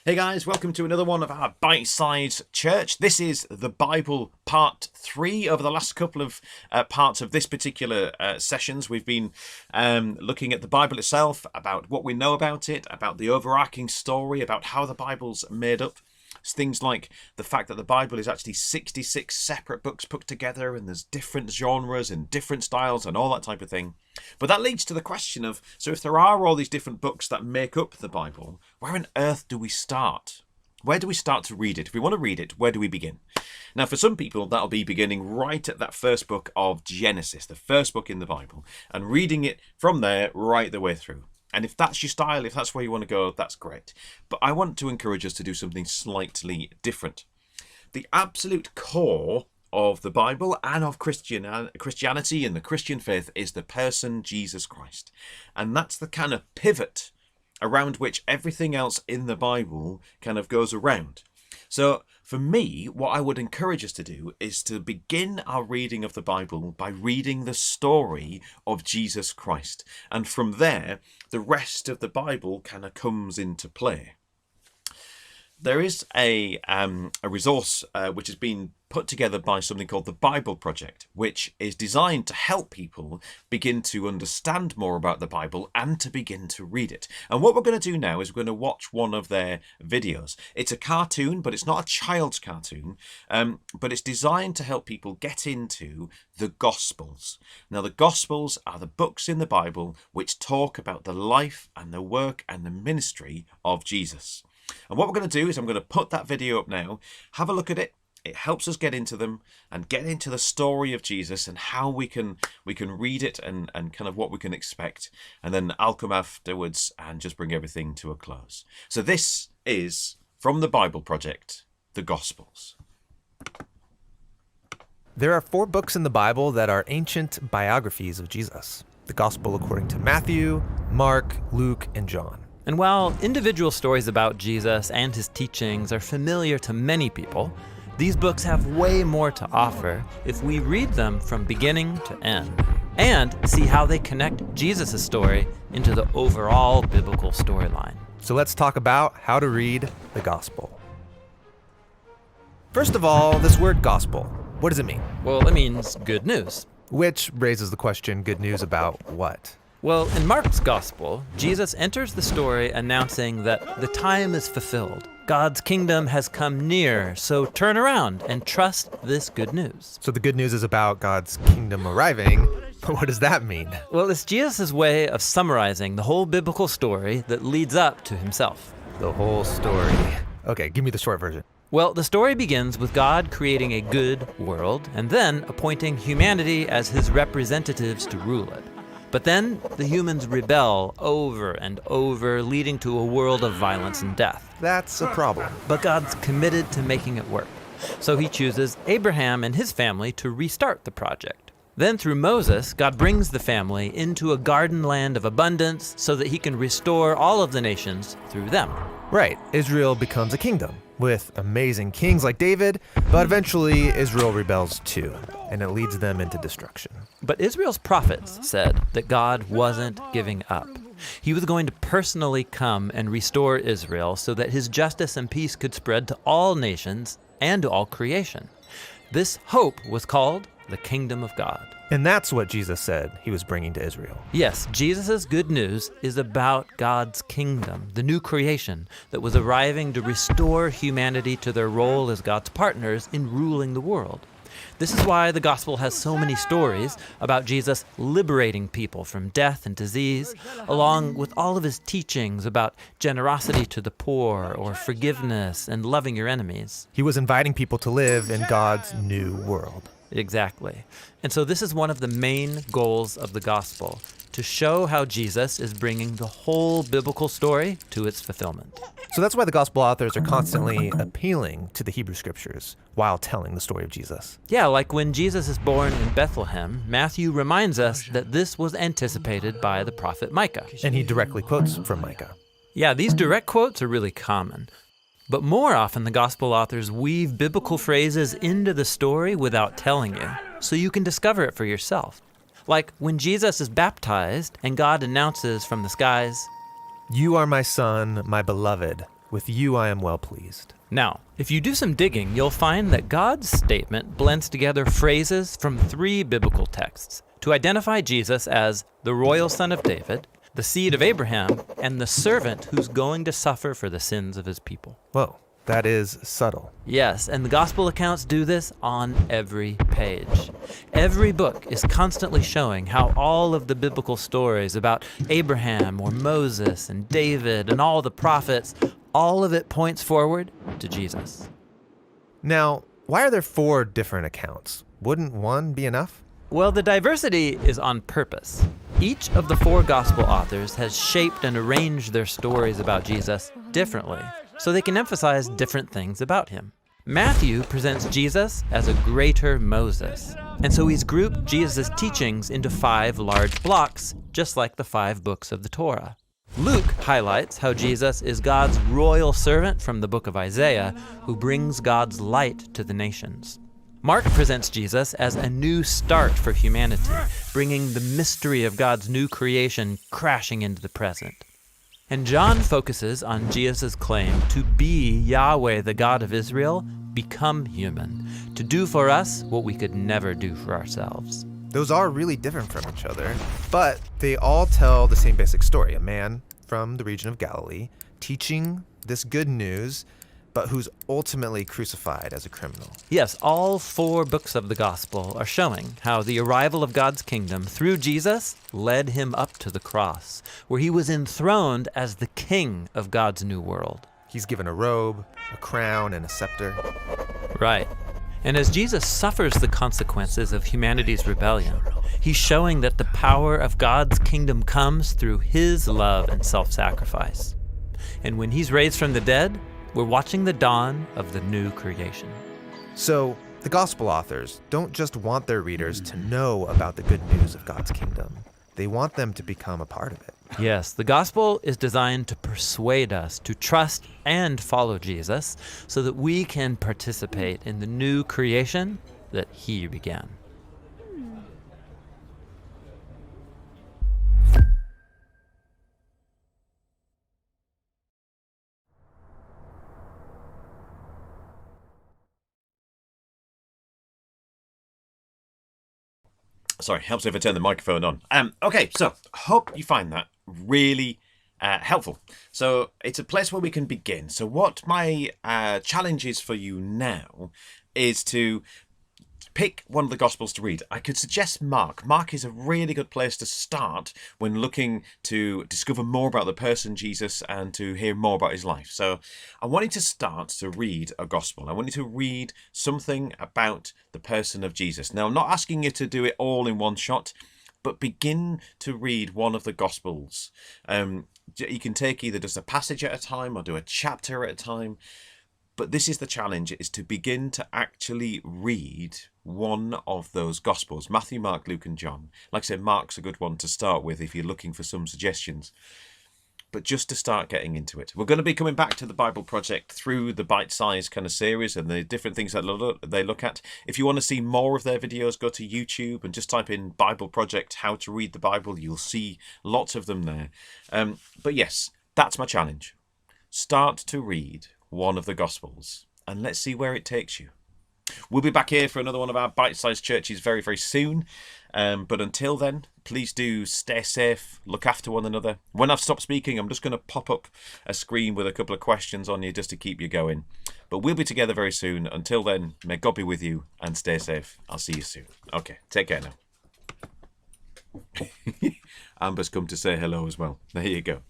Hey guys, welcome to another one of our Bitesized Church. This is the Bible part 3. Over the last couple of parts of this particular sessions, we've been looking at the Bible itself, about what we know about it, about the overarching story, about how the Bible's made up. It's things like the fact that the Bible is actually 66 separate books put together, and there's different genres and different styles and all that type of thing. But that leads to the question of, so if there are all these different books that make up the Bible, where on earth do we start? Where do we start to read it? If we want to read it, where do we begin? Now, for some people, that'll be beginning right at that first book of Genesis, the first book in the Bible, and reading it from there right the way through. And if that's your style, if that's where you want to go, that's great. But I want to encourage us to do something slightly different. The absolute core of the Bible and of Christianity and the Christian faith is the person Jesus Christ. And that's the kind of pivot around which everything else in the Bible kind of goes around. So for me, what I would encourage us to do is to begin our reading of the Bible by reading the story of Jesus Christ. And from there, the rest of the Bible kind of comes into play. There is a resource which has been put together by something called the Bible Project, which is designed to help people begin to understand more about the Bible and to begin to read it. And what we're going to do now is we're going to watch one of their videos. It's a cartoon, but it's not a child's cartoon, but it's designed to help people get into the Gospels. Now, the Gospels are the books in the Bible which talk about the life and the work and the ministry of Jesus. And what we're going to do is I'm going to put that video up now. Have a look at it. It helps us get into them and get into the story of Jesus and how we can read it and kind of what we can expect. And then I'll come afterwards and just bring everything to a close. So this is from the Bible Project, the Gospels. There are 4 books in the Bible that are ancient biographies of Jesus. The Gospel according to Matthew, Mark, Luke, and John. And while individual stories about Jesus and his teachings are familiar to many people, these books have way more to offer if we read them from beginning to end and see how they connect Jesus' story into the overall biblical storyline. So let's talk about how to read the Gospel. First of all, this word gospel, what does it mean? Well, it means good news. Which raises the question, good news about what? Well, in Mark's Gospel, Jesus enters the story announcing that the time is fulfilled. God's kingdom has come near, so turn around and trust this good news. So the good news is about God's kingdom arriving, but what does that mean? Well, it's Jesus' way of summarizing the whole biblical story that leads up to himself. The whole story. Okay, give me the short version. Well, the story begins with God creating a good world and then appointing humanity as his representatives to rule it. But then the humans rebel over and over, leading to a world of violence and death. That's a problem. But God's committed to making it work. So he chooses Abraham and his family to restart the project. Then through Moses, God brings the family into a garden land of abundance so that he can restore all of the nations through them. Right, Israel becomes a kingdom with amazing kings like David, but eventually Israel rebels too, and it leads them into destruction. But Israel's prophets said that God wasn't giving up. He was going to personally come and restore Israel so that his justice and peace could spread to all nations and to all creation. This hope was called the kingdom of God. And that's what Jesus said he was bringing to Israel. Yes, Jesus' good news is about God's kingdom, the new creation that was arriving to restore humanity to their role as God's partners in ruling the world. This is why the gospel has so many stories about Jesus liberating people from death and disease, along with all of his teachings about generosity to the poor or forgiveness and loving your enemies. He was inviting people to live in God's new world. Exactly. And so this is one of the main goals of the gospel, to show how Jesus is bringing the whole biblical story to its fulfillment. So that's why the gospel authors are constantly appealing to the Hebrew scriptures while telling the story of Jesus. Yeah, like when Jesus is born in Bethlehem, Matthew reminds us that this was anticipated by the prophet Micah. And he directly quotes from Micah. Yeah, these direct quotes are really common. But more often, the gospel authors weave biblical phrases into the story without telling you, so you can discover it for yourself. Like when Jesus is baptized and God announces from the skies, "You are my son, my beloved. With you I am well pleased. Now, if you do some digging, you'll find that God's statement blends together phrases from 3 biblical texts to identify Jesus as the royal son of David, the seed of Abraham, and the servant who's going to suffer for the sins of his people. Whoa, that is subtle. Yes, and the gospel accounts do this on every page. Every book is constantly showing how all of the biblical stories about Abraham or Moses and David and all the prophets, all of it points forward to Jesus. Now, why are there 4 different accounts? Wouldn't one be enough? Well, the diversity is on purpose. Each of the 4 gospel authors has shaped and arranged their stories about Jesus differently, so they can emphasize different things about him. Matthew presents Jesus as a greater Moses, and so he's grouped Jesus' teachings into 5 large blocks, just like the 5 books of the Torah. Luke highlights how Jesus is God's royal servant from the book of Isaiah, who brings God's light to the nations. Mark presents Jesus as a new start for humanity, bringing the mystery of God's new creation crashing into the present. And John focuses on Jesus' claim to be Yahweh, the God of Israel, become human, to do for us what we could never do for ourselves. Those are really different from each other, but they all tell the same basic story. A man from the region of Galilee teaching this good news, but who's ultimately crucified as a criminal. Yes, all 4 books of the gospel are showing how the arrival of God's kingdom through Jesus led him up to the cross, where he was enthroned as the king of God's new world. He's given a robe, a crown, and a scepter. Right. And as Jesus suffers the consequences of humanity's rebellion, he's showing that the power of God's kingdom comes through his love and self-sacrifice. And when he's raised from the dead, we're watching the dawn of the new creation. So, the gospel authors don't just want their readers to know about the good news of God's kingdom. They want them to become a part of it. Yes, the gospel is designed to persuade us to trust and follow Jesus so that we can participate in the new creation that he began. Sorry, helps if I turn the microphone on. Okay, so hope you find that really helpful. So it's a place where we can begin. So what my challenge is for you now is to pick one of the Gospels to read. I could suggest Mark. Mark is a really good place to start when looking to discover more about the person Jesus and to hear more about his life. So I wanted to start to read a Gospel. I wanted to read something about the person of Jesus. Now, I'm not asking you to do it all in one shot, but begin to read one of the Gospels. You can take either just a passage at a time or do a chapter at a time. But this is the challenge, is to begin to actually read one of those Gospels. Matthew, Mark, Luke and John. Like I said, Mark's a good one to start with if you're looking for some suggestions. But just to start getting into it. We're going to be coming back to the Bible Project through the Bitesized kind of series and the different things that they look at. If you want to see more of their videos, go to YouTube and just type in Bible Project, how to read the Bible. You'll see lots of them there. But yes, that's my challenge. Start to read one of the Gospels and let's see where it takes you. We'll be back here for another one of our bite-sized churches very, very soon. But until then, please do stay safe, look after one another. When I've stopped speaking, I'm just going to pop up a screen with a couple of questions on you just to keep you going. But we'll be together very soon. Until then, may God be with you and stay safe. I'll see you soon. Okay, take care now. Amber's come to say hello as well. There you go.